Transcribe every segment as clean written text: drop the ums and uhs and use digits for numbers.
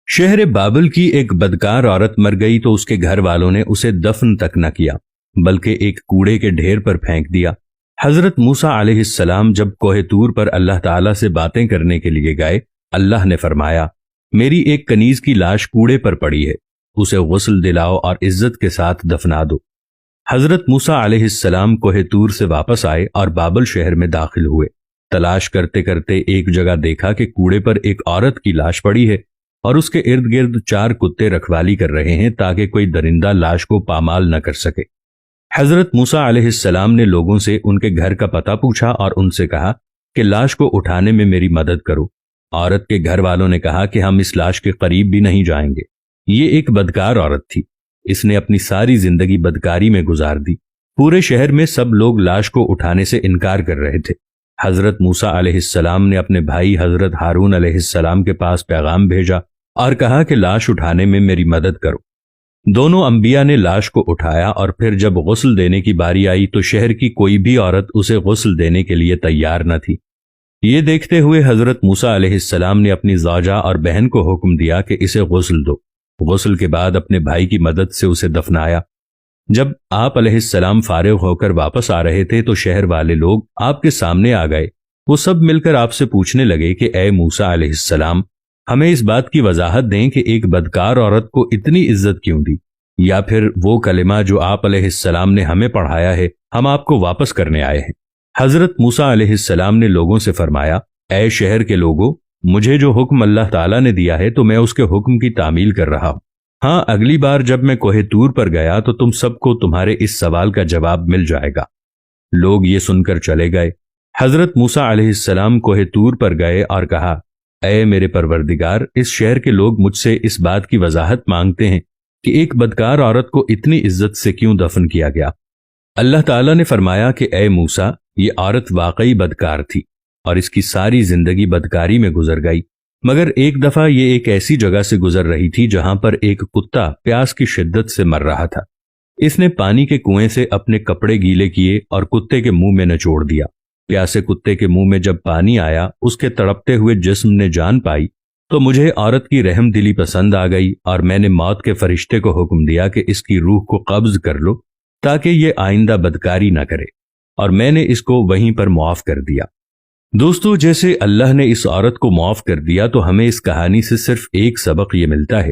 شہر بابل کی ایک بدکار عورت مر گئی تو اس کے گھر والوں نے اسے دفن تک نہ کیا بلکہ ایک کوڑے کے ڈھیر پر پھینک دیا۔ حضرت موسیٰ علیہ السلام جب کوہ طور پر اللہ تعالیٰ سے باتیں کرنے کے لیے گئے، اللہ نے فرمایا، میری ایک کنیز کی لاش کوڑے پر پڑی ہے، اسے غسل دلاؤ اور عزت کے ساتھ دفنا دو۔ حضرت موسیٰ علیہ السلام کوہ طور سے واپس آئے اور بابل شہر میں داخل ہوئے۔ تلاش کرتے کرتے ایک جگہ دیکھا کہ کوڑے پر ایک عورت کی لاش پڑی ہے اور اس کے ارد گرد 4 کتے رکھوالی کر رہے ہیں تاکہ کوئی درندہ لاش کو پامال نہ کر سکے۔ حضرت موسیٰ علیہ السلام نے لوگوں سے ان کے گھر کا پتہ پوچھا اور ان سے کہا کہ لاش کو اٹھانے میں میری مدد کرو۔ عورت کے گھر والوں نے کہا کہ ہم اس لاش کے قریب بھی نہیں جائیں گے۔ یہ ایک بدکار عورت تھی، اس نے اپنی ساری زندگی بدکاری میں گزار دی۔ پورے شہر میں سب لوگ لاش کو اٹھانے سے انکار کر رہے تھے۔ حضرت موسیٰ علیہ السلام نے اپنے بھائی حضرت ہارون علیہ السلام کے پاس پیغام بھیجا اور کہا کہ لاش اٹھانے میں میری مدد کرو۔ دونوں انبیاء نے لاش کو اٹھایا اور پھر جب غسل دینے کی باری آئی تو شہر کی کوئی بھی عورت اسے غسل دینے کے لیے تیار نہ تھی۔ یہ دیکھتے ہوئے حضرت موسیٰ علیہ السلام نے اپنی زوجہ اور بہن کو حکم دیا کہ اسے غسل دو۔ غسل کے بعد اپنے بھائی کی مدد سے اسے دفنایا۔ جب آپ علیہ السلام فارغ ہو کر واپس آ رہے تھے تو شہر والے لوگ آپ کے سامنے آ گئے۔ وہ سب مل کر آپ سے پوچھنے لگے کہ اے موسیٰ علیہ السلام، ہمیں اس بات کی وضاحت دیں کہ ایک بدکار عورت کو اتنی عزت کیوں دی، یا پھر وہ کلمہ جو آپ علیہ السلام نے ہمیں پڑھایا ہے ہم آپ کو واپس کرنے آئے ہیں۔ حضرت موسیٰ علیہ السلام نے لوگوں سے فرمایا، اے شہر کے لوگوں، مجھے جو حکم اللہ تعالیٰ نے دیا ہے تو میں اس کے حکم کی تعمیل کر رہا ہوں۔ ہاں، اگلی بار جب میں کوہ طور پر گیا تو تم سب کو تمہارے اس سوال کا جواب مل جائے گا۔ لوگ یہ سن کر چلے گئے۔ حضرت موسیٰ علیہ السلام کوہ طور پر گئے اور کہا، اے میرے پروردگار، اس شہر کے لوگ مجھ سے اس بات کی وضاحت مانگتے ہیں کہ ایک بدکار عورت کو اتنی عزت سے کیوں دفن کیا گیا۔ اللہ تعالیٰ نے فرمایا کہ اے موسیٰ، یہ عورت واقعی بدکار تھی اور اس کی ساری زندگی بدکاری میں گزر گئی، مگر ایک دفعہ یہ ایک ایسی جگہ سے گزر رہی تھی جہاں پر ایک کتا پیاس کی شدت سے مر رہا تھا۔ اس نے پانی کے کنویں سے اپنے کپڑے گیلے کیے اور کتے کے منہ میں نچوڑ دیا۔ پیاسے کتے کے منہ میں جب پانی آیا، اس کے تڑپتے ہوئے جسم نے جان پائی تو مجھے عورت کی رحم دلی پسند آ گئی اور میں نے موت کے فرشتے کو حکم دیا کہ اس کی روح کو قبض کر لو تاکہ یہ آئندہ بدکاری نہ کرے، اور میں نے اس کو وہیں پر معاف کر دیا۔ دوستو، جیسے اللہ نے اس عورت کو معاف کر دیا تو ہمیں اس کہانی سے صرف ایک سبق یہ ملتا ہے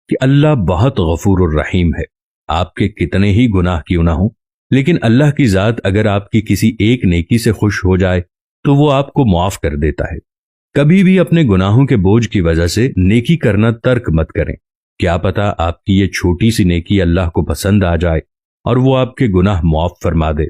کہ اللہ بہت غفور الرحیم ہے۔ آپ کے کتنے ہی گناہ کیوں نہ ہوں، لیکن اللہ کی ذات اگر آپ کی کسی ایک نیکی سے خوش ہو جائے تو وہ آپ کو معاف کر دیتا ہے۔ کبھی بھی اپنے گناہوں کے بوجھ کی وجہ سے نیکی کرنا ترک مت کریں۔ کیا پتہ آپ کی یہ چھوٹی سی نیکی اللہ کو پسند آ جائے اور وہ آپ کے گناہ معاف فرما دے۔